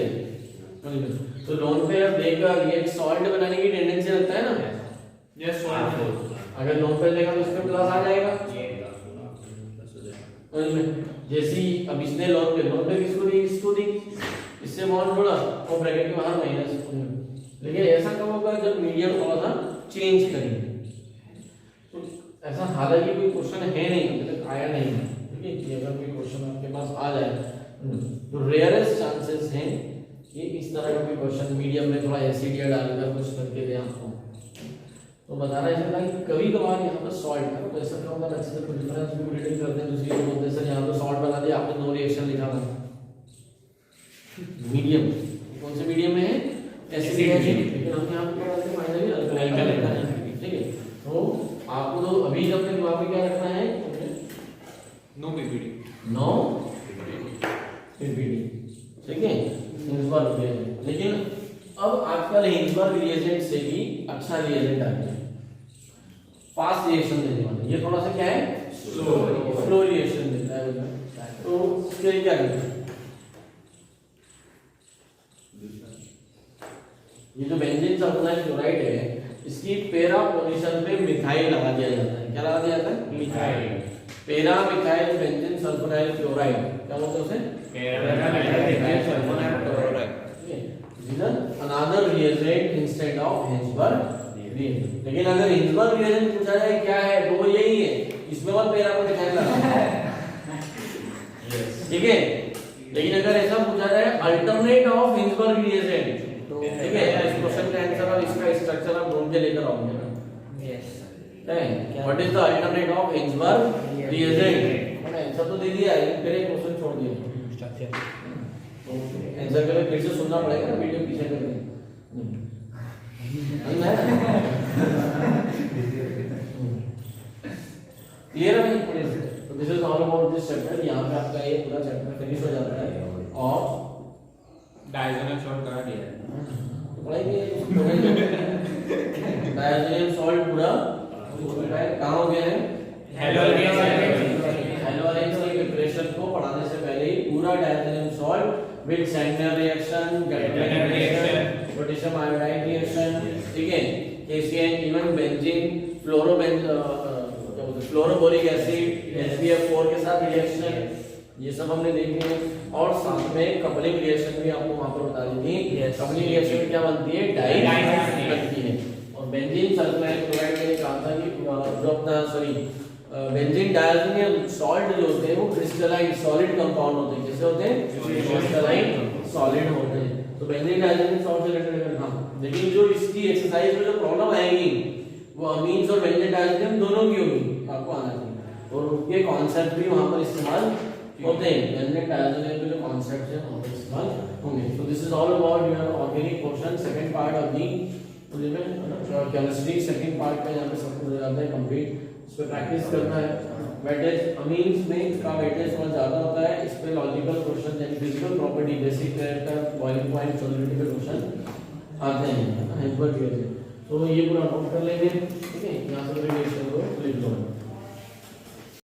तो लोन पेयर देकर ये सॉल्ट बनाने की टेंडेंसी रखता है ना, यस सॉल्ट। अगर लोन पेयर देगा तो इसमें प्लस आ जाएगा। जैसी अब इसने लोन पेयर इसको दी, इससे बॉन्ड जोड़ा और ब्रैकेट के बाहर माइनस। लेकिन ऐसा कब होगा जब मीडियम थोड़ा सा चेंज करेंगे। तो ऐसा हालांकि कोई क्वेश्चन है नहीं, अभी तक आया नहीं है, ठीक है। कि अगर कोई क्वेश्चन आपके पास आ जाए तो रेयरेस्ट चांसेस हैं कि इस तरह का कोई क्वेश्चन मीडियम में थोड़ा एसिड या डालकर कुछ करके दे आपको। तो बताना चाहता है कि कभी कभार यहाँ पर सॉल्ट है, तो ऐसा क्या होता है, अच्छे से डिफरेंस भी रीडिंग करते हैं, दूसरी बोलते हैं सर यहाँ पे सॉल्ट बना दिया आपने, नो रिएक्शन लिखा था। मीडियम कौन से मीडियम में है, एसिड, लेकिन हम यहाँ पे पढ़ाते हैं फाइनली अल्कलाइन लिखा है, ठीक है। तो आपको तो अभी अपने दिमाग में क्या रखना है, नो पीपीडी, नो पीपीडी, ठीक है। हिंसबर्ग रिएजेंट, लेकिन अब आजकल हिंसबर्ग रिएजेंट से भी अच्छा रिएजेंट आ गया, फास्ट रिएक्शन देने वाला। ये थोड़ा सा क्या है, स्लो रिएक्शन देता है। तो इसके लिए क्या करते हैं, ये जो बेंजीन सल्फोनाइल क्लोराइड है इसकी पैरा पोजीशन पे मिथाइल लगा दिया जाता है। क्या लगा दिया जाता है, methyl. Para methyl benzene sulfonyl chloride, क्या बोलते हैं उसे, para methyl sulfonyl chloride. another reagent instead of Hinsberg reagent। लेकिन अगर हिंसबर्ग रिएजेंट पूछा जाए क्या है तो वो यही है, इसमें मत पैरा को दिखाई लगा, ठीक है। लेकिन अगर ऐसा पूछा जाए अल्टरनेट ऑफ हिंसबर्ग रिएजेंट, ठीक है, इस क्वेश्चन का आंसर और इसका स्ट्रक्चर आप ढूंढ के लेकर आओगे। Yes, what is the alternate of Hinsberg reagent, मैंने आंसर तो दे दिया है, फिर एक क्वेश्चन छोड़ दिया स्ट्रक्चर। आंसर के लिए फिर से सुनना पड़ेगा ना, वीडियो पीछे कर दें। क्लियर है भाई? तो this is all about this chapter. यहाँ पे आपका ये पूरा चैप्टर फिनिश हो जाता है और डायगोनल सॉल्व करा दिया है। तो पढ़ाई डायज़ोनियम सॉल्ट पूरा कहाँ हो गया है, हैलोजेन की प्रिपरेशन को पढ़ाने से पहले ही पूरा diazonium salt with Sandler reaction, galvanic reaction, potassium iodide reaction, ठीक है, KCN, even benzene, fluoroboric acid, HBF4 के साथ रिएक्शन, ये सब हमने देखे हैं। और साथ में कपलिंग रिएक्शन भी आपको वहां पर बता दी थी। कपलिंग रिएक्शन क्या बनती है, डाई बनती है। और बेंजीन सल्फोनाइल क्लोराइड में कहा था कि बेंजीन डायज़ोनियम सॉल्ट जो होते हैं वो क्रिस्टलाइन सॉलिड कंपाउंड होते हैं। कैसे होते हैं, क्रिस्टलाइन सॉलिड होते हैं। तो बेंजीन डायज़ोनियम सॉल्ट से रिलेटेड था। लेकिन जो इसकी एक्सरसाइज में जो प्रॉब्लम आएगी वो अमीन्स और बेंजीन डायज़ोनियम दोनों की होगी, आपको आना चाहिए। और उनके कॉन्सेप्ट भी वहां पर इस्तेमाल होते हैं, बेंजीन डायज़ोनियम के जो कॉन्सेप्ट है वहां पर इस्तेमाल होंगे। So this is all about your organic portion, second part of the chemistry. Second part का यहाँ पे सब कुछ हो जाता है कंप्लीट। इस पे प्रैक्टिस करना है। वेटेज अमीन्स में इसका वेटेज थोड़ा ज्यादा होता है। इस पे लॉजिकल क्वेश्चन यानी physical property, basic character, boiling point, solubility के क्वेश्चन आते हैं। तो ये पूरा नोट कर लेंगे, ठीक है। यहाँ से रिलेशन को लिख लो।